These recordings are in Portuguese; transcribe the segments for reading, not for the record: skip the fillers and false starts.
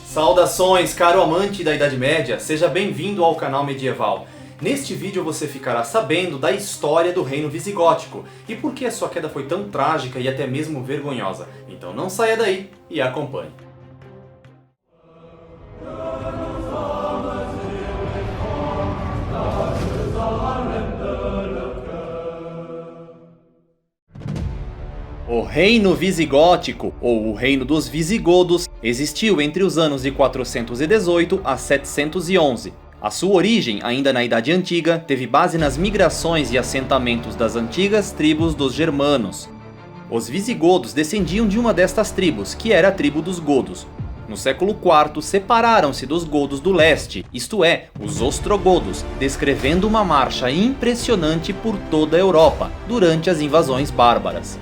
Saudações, caro amante da Idade Média, seja bem-vindo ao canal Medieval. Neste vídeo você ficará sabendo da história do reino visigótico e por que a sua queda foi tão trágica e até mesmo vergonhosa. Então não saia daí e acompanhe. O reino visigótico, ou o reino dos visigodos, existiu entre os anos de 418 a 711. A sua origem, ainda na Idade Antiga, teve base nas migrações e assentamentos das antigas tribos dos germanos. Os visigodos descendiam de uma destas tribos, que era a tribo dos godos. No século IV, separaram-se dos godos do leste, isto é, os ostrogodos, descrevendo uma marcha impressionante por toda a Europa, durante as invasões bárbaras.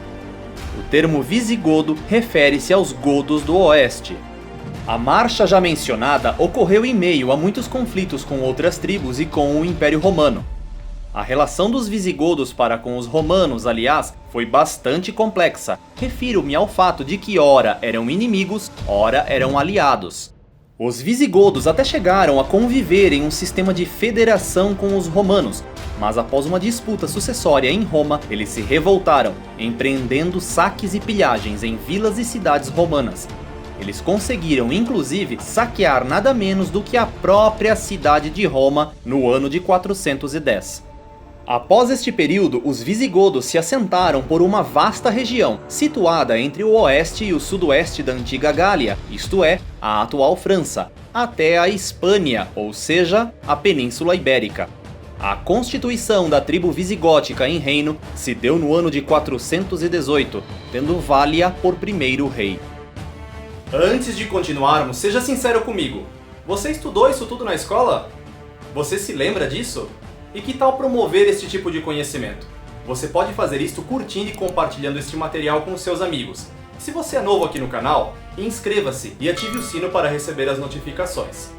O termo visigodo refere-se aos godos do oeste. A marcha já mencionada ocorreu em meio a muitos conflitos com outras tribos e com o Império Romano. A relação dos visigodos para com os romanos, aliás, foi bastante complexa. Refiro-me ao fato de que ora eram inimigos, ora eram aliados. Os visigodos até chegaram a conviver em um sistema de federação com os romanos, mas após uma disputa sucessória em Roma, eles se revoltaram, empreendendo saques e pilhagens em vilas e cidades romanas. Eles conseguiram, inclusive, saquear nada menos do que a própria cidade de Roma no ano de 410. Após este período, os visigodos se assentaram por uma vasta região, situada entre o oeste e o sudoeste da antiga Gália, isto é, a atual França, até a Hispânia, ou seja, a Península Ibérica. A constituição da tribo visigótica em reino se deu no ano de 418, tendo Vália por primeiro rei. Antes de continuarmos, seja sincero comigo. Você estudou isso tudo na escola? Você se lembra disso? E que tal promover este tipo de conhecimento? Você pode fazer isto curtindo e compartilhando este material com seus amigos. Se você é novo aqui no canal, inscreva-se e ative o sino para receber as notificações.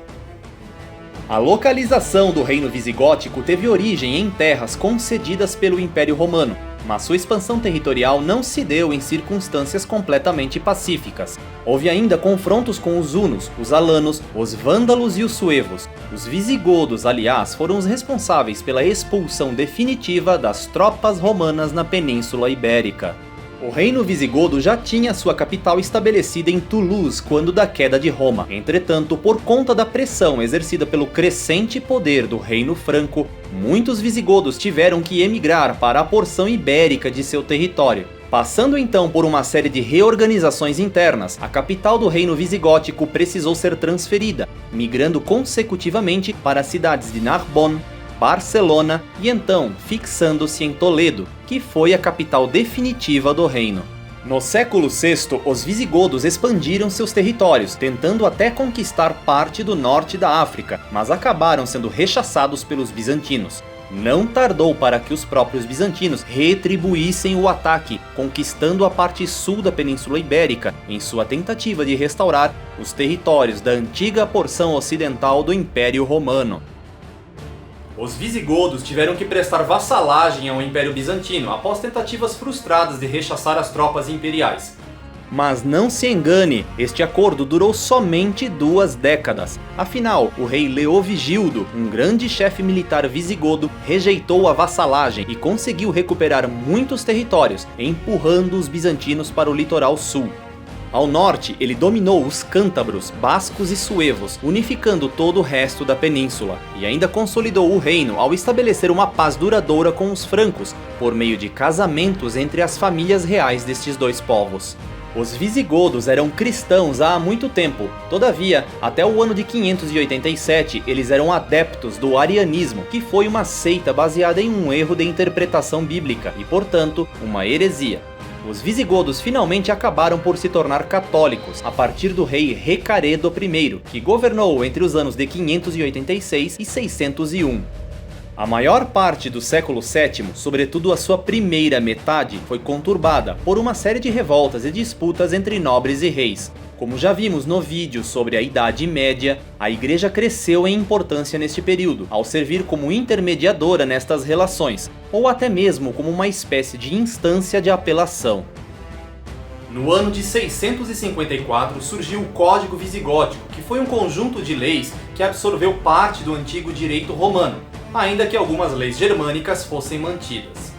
A localização do reino visigótico teve origem em terras concedidas pelo Império Romano, mas sua expansão territorial não se deu em circunstâncias completamente pacíficas. Houve ainda confrontos com os hunos, os alanos, os vândalos e os suevos. Os visigodos, aliás, foram os responsáveis pela expulsão definitiva das tropas romanas na Península Ibérica. O reino visigodo já tinha sua capital estabelecida em Toulouse quando da queda de Roma. Entretanto, por conta da pressão exercida pelo crescente poder do reino franco, muitos visigodos tiveram que emigrar para a porção ibérica de seu território. Passando então por uma série de reorganizações internas, a capital do reino visigótico precisou ser transferida, migrando consecutivamente para as cidades de Narbonne, Barcelona e então fixando-se em Toledo, que foi a capital definitiva do reino. No século VI, os visigodos expandiram seus territórios, tentando até conquistar parte do norte da África, mas acabaram sendo rechaçados pelos bizantinos. Não tardou para que os próprios bizantinos retribuíssem o ataque, conquistando a parte sul da Península Ibérica, em sua tentativa de restaurar os territórios da antiga porção ocidental do Império Romano. Os visigodos tiveram que prestar vassalagem ao Império Bizantino após tentativas frustradas de rechaçar as tropas imperiais. Mas não se engane, este acordo durou somente 2 décadas. Afinal, o rei Leovigildo, um grande chefe militar visigodo, rejeitou a vassalagem e conseguiu recuperar muitos territórios, empurrando os bizantinos para o litoral sul. Ao norte, ele dominou os cântabros, bascos e suevos, unificando todo o resto da península, e ainda consolidou o reino ao estabelecer uma paz duradoura com os francos, por meio de casamentos entre as famílias reais destes dois povos. Os visigodos eram cristãos há muito tempo, todavia, até o ano de 587, eles eram adeptos do arianismo, que foi uma seita baseada em um erro de interpretação bíblica e, portanto, uma heresia. Os visigodos finalmente acabaram por se tornar católicos a partir do rei Recaredo I, que governou entre os anos de 586 e 601. A maior parte do século VII, sobretudo a sua primeira metade, foi conturbada por uma série de revoltas e disputas entre nobres e reis. Como já vimos no vídeo sobre a Idade Média, a Igreja cresceu em importância neste período, ao servir como intermediadora nestas relações, ou até mesmo como uma espécie de instância de apelação. No ano de 654 surgiu o Código Visigótico, que foi um conjunto de leis que absorveu parte do antigo direito romano, ainda que algumas leis germânicas fossem mantidas.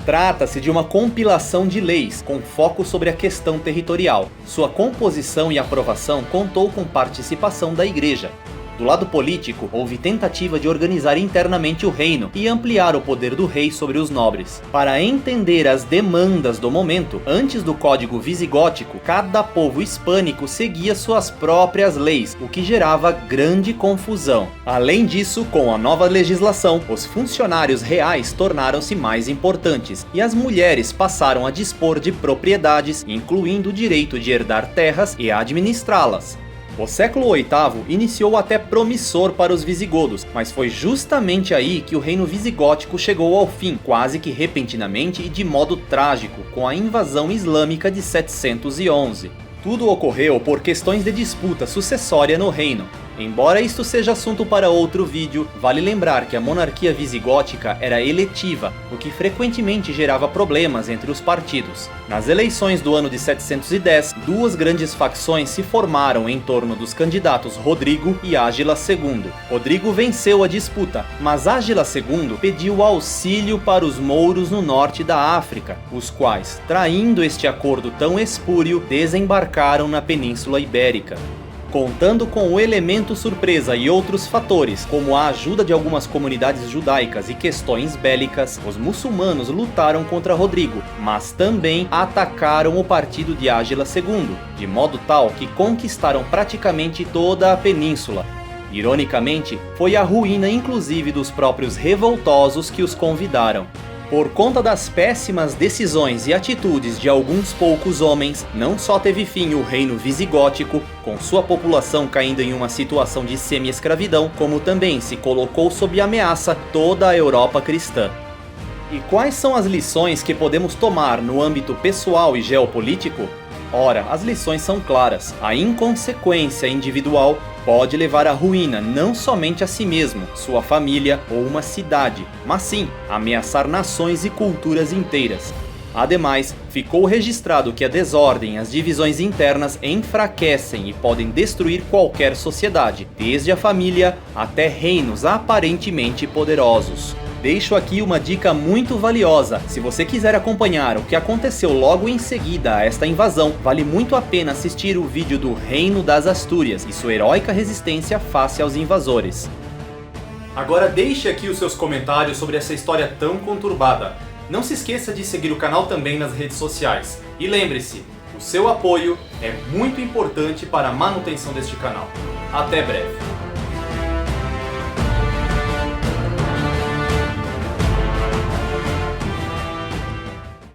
Trata-se de uma compilação de leis com foco sobre a questão territorial. Sua composição e aprovação contou com participação da Igreja. Do lado político, houve tentativa de organizar internamente o reino e ampliar o poder do rei sobre os nobres. Para entender as demandas do momento, antes do Código Visigótico, cada povo hispânico seguia suas próprias leis, o que gerava grande confusão. Além disso, com a nova legislação, os funcionários reais tornaram-se mais importantes e as mulheres passaram a dispor de propriedades, incluindo o direito de herdar terras e administrá-las. O século VIII iniciou até promissor para os visigodos, mas foi justamente aí que o reino visigótico chegou ao fim, quase que repentinamente e de modo trágico, com a invasão islâmica de 711. Tudo ocorreu por questões de disputa sucessória no reino. Embora isto seja assunto para outro vídeo, vale lembrar que a monarquia visigótica era eletiva, o que frequentemente gerava problemas entre os partidos. Nas eleições do ano de 710, duas grandes facções se formaram em torno dos candidatos Rodrigo e Ágila II. Rodrigo venceu a disputa, mas Ágila II pediu auxílio para os mouros no norte da África, os quais, traindo este acordo tão espúrio, desembarcaram na Península Ibérica. Contando com o elemento surpresa e outros fatores, como a ajuda de algumas comunidades judaicas e questões bélicas, os muçulmanos lutaram contra Rodrigo, mas também atacaram o partido de Ágila II, de modo tal que conquistaram praticamente toda a península. Ironicamente, foi a ruína inclusive dos próprios revoltosos que os convidaram. Por conta das péssimas decisões e atitudes de alguns poucos homens, não só teve fim o reino visigótico, com sua população caindo em uma situação de semi-escravidão, como também se colocou sob ameaça toda a Europa cristã. E quais são as lições que podemos tomar no âmbito pessoal e geopolítico? Ora, as lições são claras. A inconsequência individual pode levar à ruína não somente a si mesmo, sua família ou uma cidade, mas sim ameaçar nações e culturas inteiras. Ademais, ficou registrado que a desordem e as divisões internas enfraquecem e podem destruir qualquer sociedade, desde a família até reinos aparentemente poderosos. Deixo aqui uma dica muito valiosa. Se você quiser acompanhar o que aconteceu logo em seguida a esta invasão, vale muito a pena assistir o vídeo do Reino das Astúrias e sua heróica resistência face aos invasores. Agora deixe aqui os seus comentários sobre essa história tão conturbada. Não se esqueça de seguir o canal também nas redes sociais. E lembre-se, o seu apoio é muito importante para a manutenção deste canal. Até breve!